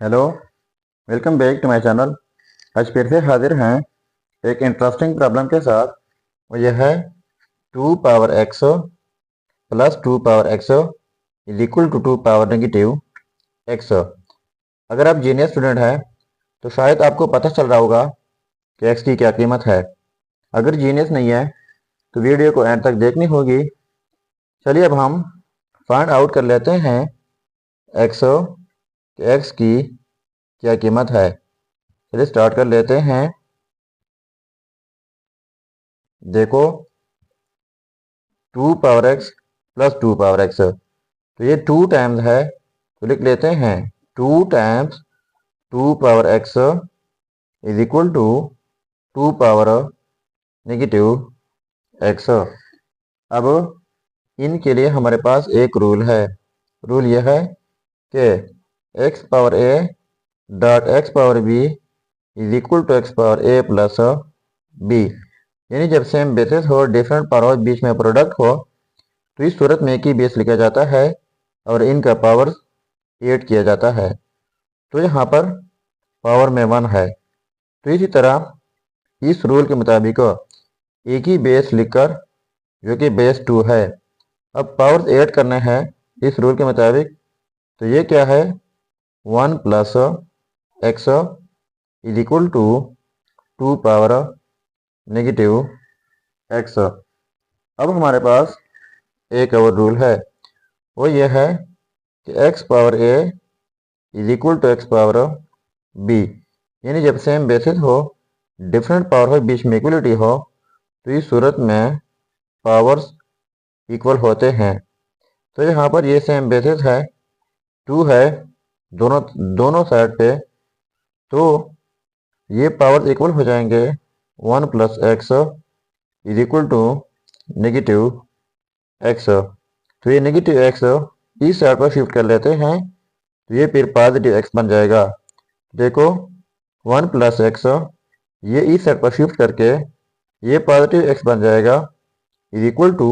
Hello. Welcome back to my channel. आज फिर से हाजिर हैं एक इंटरेस्टिंग प्रॉब्लम के साथ। वो यह है 2 power x plus 2 power x is equal to 2 power negative x। अगर आप जीनियस स्टूडेंट हैं तो शायद आपको पता चल रहा होगा कि x की क्या कीमत है। अगर जीनियस नहीं है तो वीडियो को एंड तक देखनी होगी। चलिए अब हम फाइंड आउट कर लेते हैं x की क्या कीमत है। चलिए स्टार्ट कर लेते हैं। देखो 2 power x plus 2 power x, तो ये 2 टाइम्स है तो लिख लेते हैं 2 times 2 power x is equal to 2 power negative x। अब इनके लिए हमारे पास एक रूल है। रूल यह है कि x power a dot x power b is equal to x power a plus b। यानी जब सेम बेसिस हो, डिफरेंट पावर बीच में प्रोडक्ट हो, तो इस सूरत में एक ही बेस लिखा जाता है और इनका पावर ऐड किया जाता है। तो यहाँ पर पावर में 1 है। तो इसी तरह इस रूल के मुताबिक एक ही बेस लिखकर, जो कि बेस 2 है, अब पावर ऐड करने हैं इस रूल के मुताबिक। तो ये क्या है 1 plus x is equal to 2 power negative x। अब हमारे पास एक और रूल है। वो ये है कि x power a is equal to x power b। यानी जब सेम बेसिस हो, डिफरेंट पावर हो, बीच में इक्वलिटी हो, तो इस सूरत में पावर्स इक्वल होते हैं। तो यहाँ पर ये सेम बेसिस है, 2 है दोनों दोनों साइड पे, तो ये पावर्स इक्वल हो जाएंगे 1 plus x is equal to negative x। तो ये नेगेटिव x इस साइड पर शिफ्ट कर लेते हैं, तो ये फिर पॉजिटिव x बन जाएगा। देखो 1 प्लस x ये इस साइड पर शिफ्ट करके ये पॉजिटिव x बन जाएगा इज इक्वल टू,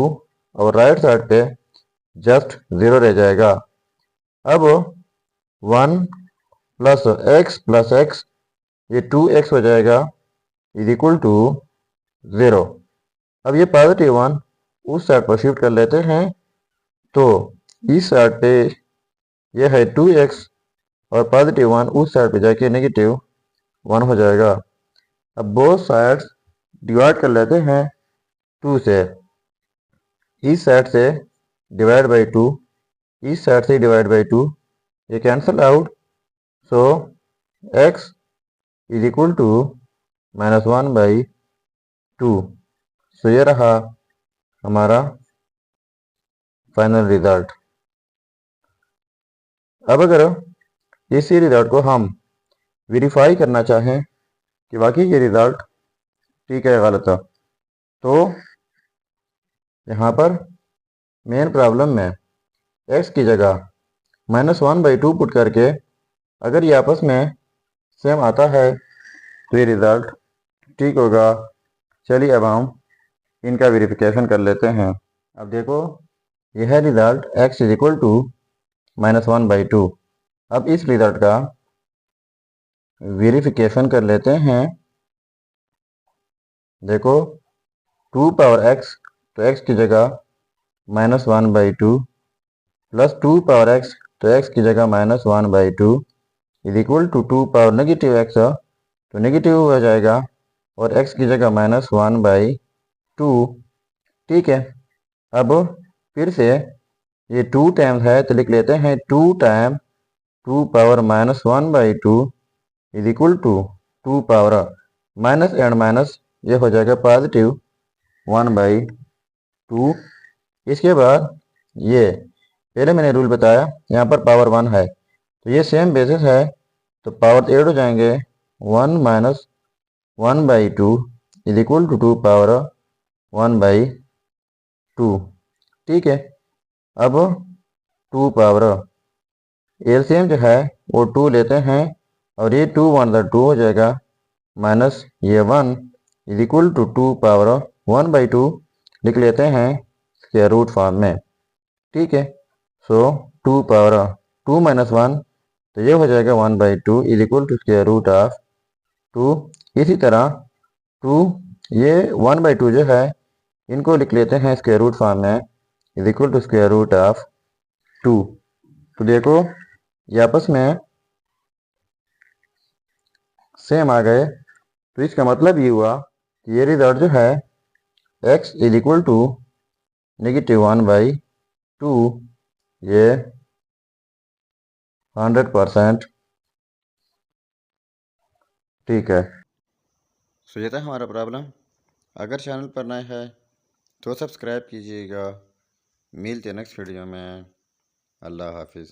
और राइट साइड पे जस्ट 0 रह जाएगा। अब 1 प्लस x ये 2x हो जाएगा इज इक्वल टू 0। अब ये पॉजिटिव 1 उस साइड पर शिफ्ट कर लेते हैं, तो इस साइड पे ये है 2x और पॉजिटिव 1 उस साइड पे जाके नेगेटिव 1 हो जाएगा। अब बोथ साइड्स डिवाइड कर लेते हैं 2 से। इस साइड से डिवाइड बाई 2, इस साइड से डिवाइड बाई 2, ये cancel out. So x is equal to -1/2। So ये रहा हमारा फाइनल रिजल्ट। अब अगर इसी रिजल्ट को हम वेरीफाई करना चाहें कि वाकई ये रिजल्ट ठीक है गलत है, तो यहाँ पर मेन प्रॉब्लम में x की जगह -1/2 पुट करके अगर ये आपस में सेम आता है तो ये रिजल्ट ठीक होगा। चलिए अब हम इनका वेरिफिकेशन कर लेते हैं। अब देखो यह result x is equal to -1/2। अब इस रिजल्ट का वेरिफिकेशन कर लेते हैं। देखो 2 पावर x, तो x की जगह -1/2 प्लस 2 पावर x, तो x की जगह -1/2 is equal to 2 power negative x, तो नेगेटिव हो जाएगा और x की जगह -1/2। ठीक है। अब फिर से ये 2 टाइम्स है तो लिख लेते हैं 2 time 2 power -1/2 is equal to 2 power minus and minus, ये हो जाएगा पॉजिटिव 1/2। इसके बाद ये पहले मैंने रूल बताया, यहाँ पर पावर 1 है तो ये सेम बेसिस है, तो पावर ऐड हो जाएंगे 1 minus 1/2 is equal to 2 power 1/2। ठीक है। अब 2 पावर एलसीएम जो है वो 2 लेते हैं और ये 2 1 2 हो जाएगा, माइनस ये 1 इज इक्वल टू 2 पावर 1/2 लिख लेते हैं स्क्वायर रूट फॉर्म में। ठीक है। सो 2 पावर 2 माइनस 1 तो ये हो जाएगा 1/2 is equal to square root of 2। इसी तरह 2 ये 1/2 जो है इनको लिख लेते हैं स्क्वायर रूट फॉर्म में is equal to square root of 2। तो देखो ये आपस में सेम आ गए। तो इसका मतलब ये हुआ कि ये रिजल्ट जो है x इज इक्वल टू -1/2 ये 100% ठीक है। सो ये था हमारा प्रॉब्लम। अगर चैनल पर नए हैं तो सब्सक्राइब कीजिएगा। मिलते हैं नेक्स्ट वीडियो में। अल्लाह हाफिज़।